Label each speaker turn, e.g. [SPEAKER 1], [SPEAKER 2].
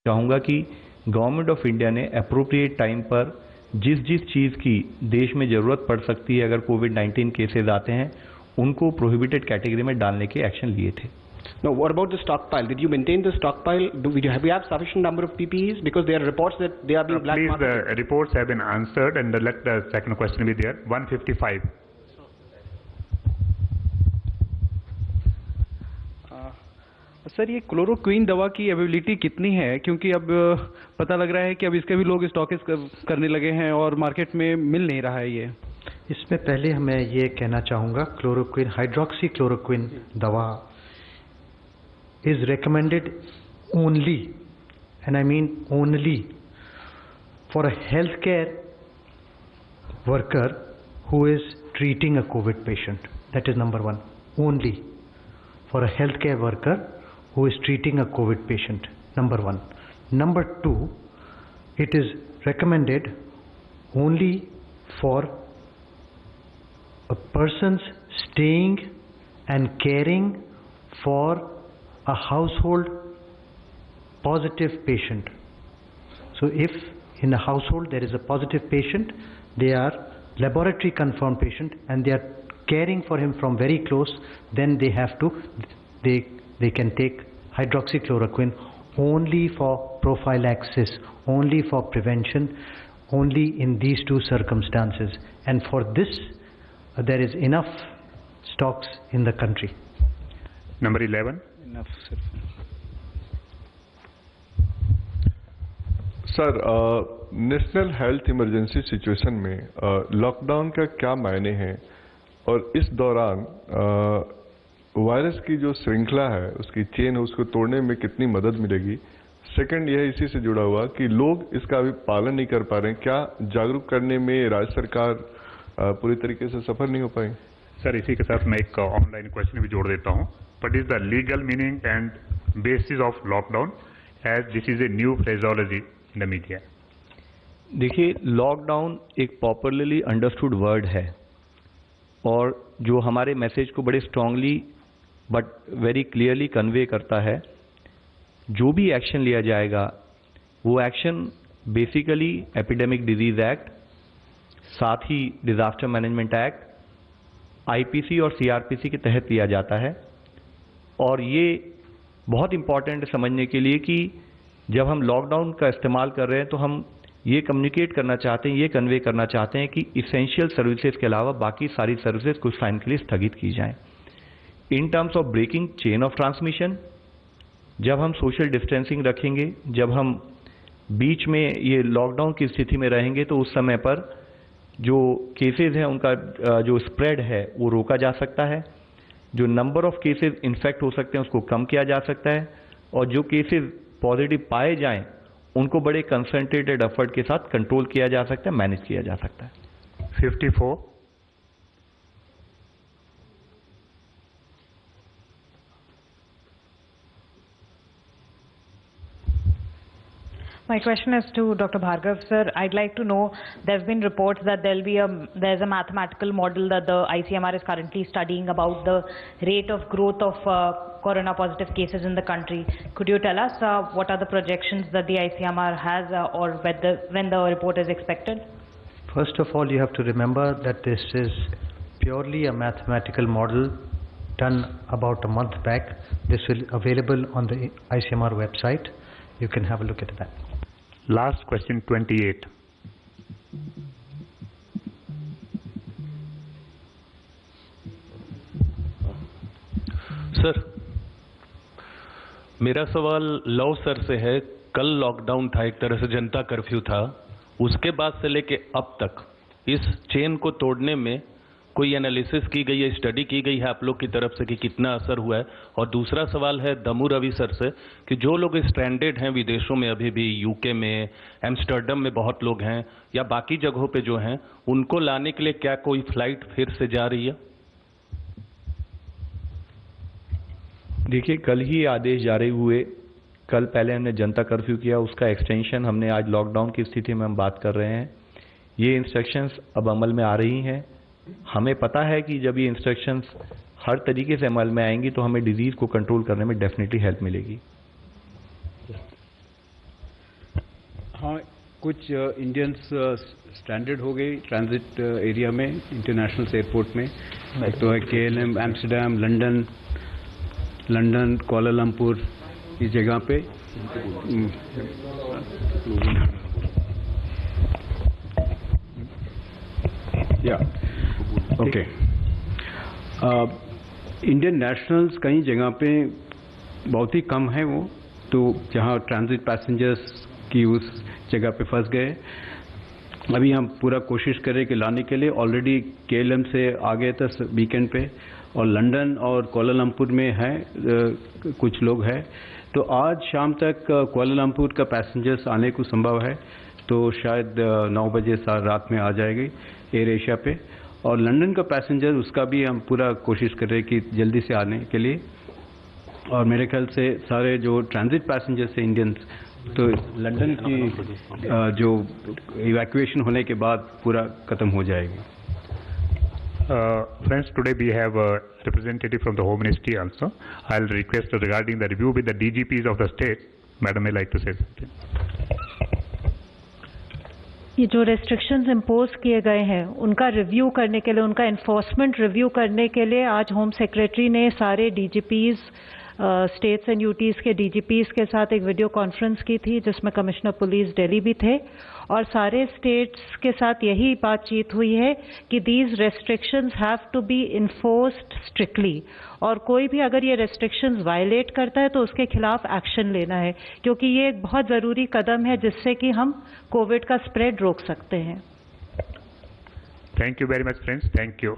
[SPEAKER 1] चाहूँगा कि government of India ने अप्रोप्रिएट टाइम पर जिस जिस चीज़ की देश में ज़रूरत पड़ सकती है अगर कोविड-19 केसेस आते हैं उनको प्रोहिबिटेड कैटेगरी में डालने के एक्शन लिए थे.
[SPEAKER 2] Now, what about the stockpile? Did you maintain the stockpile? Have we have sufficient number of PPEs? Because there are reports that they are being black marketed.
[SPEAKER 3] Please, the reports have been answered, and let the second question be there. 155.
[SPEAKER 4] Sir, ये chloroquine दवा की availability कितनी है? क्योंकि अब पता लग रहा है कि अब इसके भी लोग स्टॉकेज करने लगे हैं और मार्केट में मिल नहीं रहा है ये.
[SPEAKER 5] इसमें पहले मैं ये कहना चाहूँगा, क्लोरोक्विन, हाइड्रोक्सी क्लोरोक्विन दवा is recommended only, and I mean only, for a healthcare worker who is treating a COVID patient. That is number one. Only for a healthcare worker who is treating a COVID patient. Number one. Number two, it is recommended only for a person's staying and caring for a household positive patient. So if in a household there is a positive patient, they are laboratory confirmed patient and they are caring for him from very close, then they have to, they can take hydroxychloroquine only for prophylaxis, only for prevention, only in these two circumstances. And for this, there is enough stocks in the country.
[SPEAKER 3] Number 11.
[SPEAKER 6] Sir, national health emergency situation में lockdown का क्या मायने हैं और इस दौरान virus की जो श्रृंखला है, उसकी चेन है, उसको तोड़ने में कितनी मदद मिलेगी? सेकंड, यह इसी से जुड़ा हुआ कि लोग इसका अभी पालन नहीं कर पा रहे हैं, क्या जागरूक करने में राज्य सरकार पूरी तरीके से सफल नहीं हो पाई?
[SPEAKER 3] सर, इसी के साथ मैं एक ऑनलाइन क्वेश्चन भी जोड़ देता हूँ. What is the legal meaning and basis of lockdown, as this is a new phraseology in the media?
[SPEAKER 1] देखिए, लॉकडाउन एक पॉपुलरली अंडरस्टूड वर्ड है और जो हमारे मैसेज को बड़े strongly but very clearly convey करता है. जो भी एक्शन लिया जाएगा वो action basically epidemic disease act, साथ ही डिजास्टर मैनेजमेंट एक्ट, आईपीसी और सीआरपीसी के तहत लिया जाता है. और ये बहुत इम्पॉर्टेंट है समझने के लिए कि जब हम लॉकडाउन का इस्तेमाल कर रहे हैं तो हम ये कम्युनिकेट करना चाहते हैं, ये कन्वे करना चाहते हैं कि इसेंशियल सर्विसेज के अलावा बाकी सारी सर्विसेज कुछ टाइम के लिए स्थगित की जाएं. In terms of breaking chain of transmission, जब हम सोशल डिस्टेंसिंग रखेंगे, जब हम बीच में ये लॉकडाउन की स्थिति में रहेंगे तो उस समय पर जो केसेज हैं उनका जो स्प्रेड है वो रोका जा सकता है. जो नंबर ऑफ केसेस इन्फेक्ट हो सकते हैं उसको कम किया जा सकता है और जो केसेस पॉजिटिव पाए जाएं उनको बड़े कंसंट्रेटेड एफर्ट के साथ कंट्रोल किया जा सकता है, मैनेज किया जा सकता है.
[SPEAKER 3] 54.
[SPEAKER 7] My question is to Dr. Bhargav, sir. I'd like to know, there's been reports that there's a mathematical model that the ICMR is currently studying about the rate of growth of corona positive cases in the country. Could you tell us what are the projections that the ICMR has or when the report is expected?
[SPEAKER 5] First of all, you have to remember that this is purely a mathematical model done about a month back. This will be available on the ICMR website. You can have a look at that.
[SPEAKER 3] Last question, 28.
[SPEAKER 8] Sir, मेरा सवाल love sir से है. कल lockdown था, एक तरह से जनता curfew था, उसके बाद से लेके अब तक इस चेन को तोड़ने में कोई एनालिसिस की गई है, स्टडी की गई है आप लोग की तरफ से कि कितना असर हुआ है? और दूसरा सवाल है दमू रवि सर से कि जो लोग स्ट्रैंडेड हैं विदेशों में, अभी भी यूके में, एम्स्टर्डम में बहुत लोग हैं या बाकी जगहों पे जो हैं, उनको लाने के लिए क्या कोई फ्लाइट फिर से जा रही है?
[SPEAKER 1] देखिए, कल ही आदेश जारी हुए. कल पहले हमने जनता कर्फ्यू किया, उसका एक्सटेंशन हमने आज लॉकडाउन की स्थिति में हम बात कर रहे हैं. ये इंस्ट्रक्शंस अब अमल में आ रही हैं. हमें पता है कि जब ये इंस्ट्रक्शंस हर तरीके से अमल में आएंगी तो हमें डिजीज को कंट्रोल करने में डेफिनेटली हेल्प मिलेगी.
[SPEAKER 4] हाँ, कुछ इंडियंस स्ट्रैंडेड हो गई ट्रांजिट एरिया में, इंटरनेशनल एयरपोर्ट में। एक तो है KLM, एम्स्टर्डम, लंदन, कोलालमपुर, इस जगह पे। या ओके, इंडियन नेशनल्स कई जगह पे बहुत ही कम है वो, तो जहाँ ट्रांजिट पैसेंजर्स की उस जगह पे फंस गए। अभी हम पूरा कोशिश करें कि लाने के लिए। ऑलरेडी KLM से आ गए थे वीकेंड पे, और लंदन और कोलालमपुर में है कुछ लोग हैं। तो आज शाम तक कोलालमपुर का पैसेंजर्स आने को संभव है, तो शायद 9 बजे रात में आ जाएगी एयर एशिया पे। और लंदन का पैसेंजर, उसका भी हम पूरा कोशिश कर रहे हैं कि जल्दी से आने के लिए। और मेरे ख्याल से सारे जो ट्रांजिट पैसेंजर्स हैं इंडियंस, तो लंदन की जो इवैक्यूएशन होने के बाद पूरा खत्म हो जाएगी।
[SPEAKER 3] Friends, today we have a representative from the Home Ministry also. I'll request regarding the review with the DGPs of the state. Madam may like to say something.
[SPEAKER 7] ये जो रेस्ट्रिक्शंस इम्पोज किए गए हैं उनका रिव्यू करने के लिए, उनका इन्फोर्समेंट रिव्यू करने के लिए आज होम सेक्रेटरी ने सारे DGPs, स्टेट्स एंड यूटीज़ के DGPs के साथ एक वीडियो कॉन्फ्रेंस की थी, जिसमें कमिश्नर पुलिस दिल्ली भी थे। और सारे स्टेट्स के साथ यही बातचीत हुई है कि these restrictions have to be enforced strictly, और कोई भी अगर ये रेस्ट्रिक्शंस वायलेट करता है तो उसके खिलाफ एक्शन लेना है, क्योंकि ये एक बहुत ज़रूरी कदम है जिससे कि हम कोविड का स्प्रेड रोक सकते हैं।
[SPEAKER 3] Thank you very much, friends. Thank you.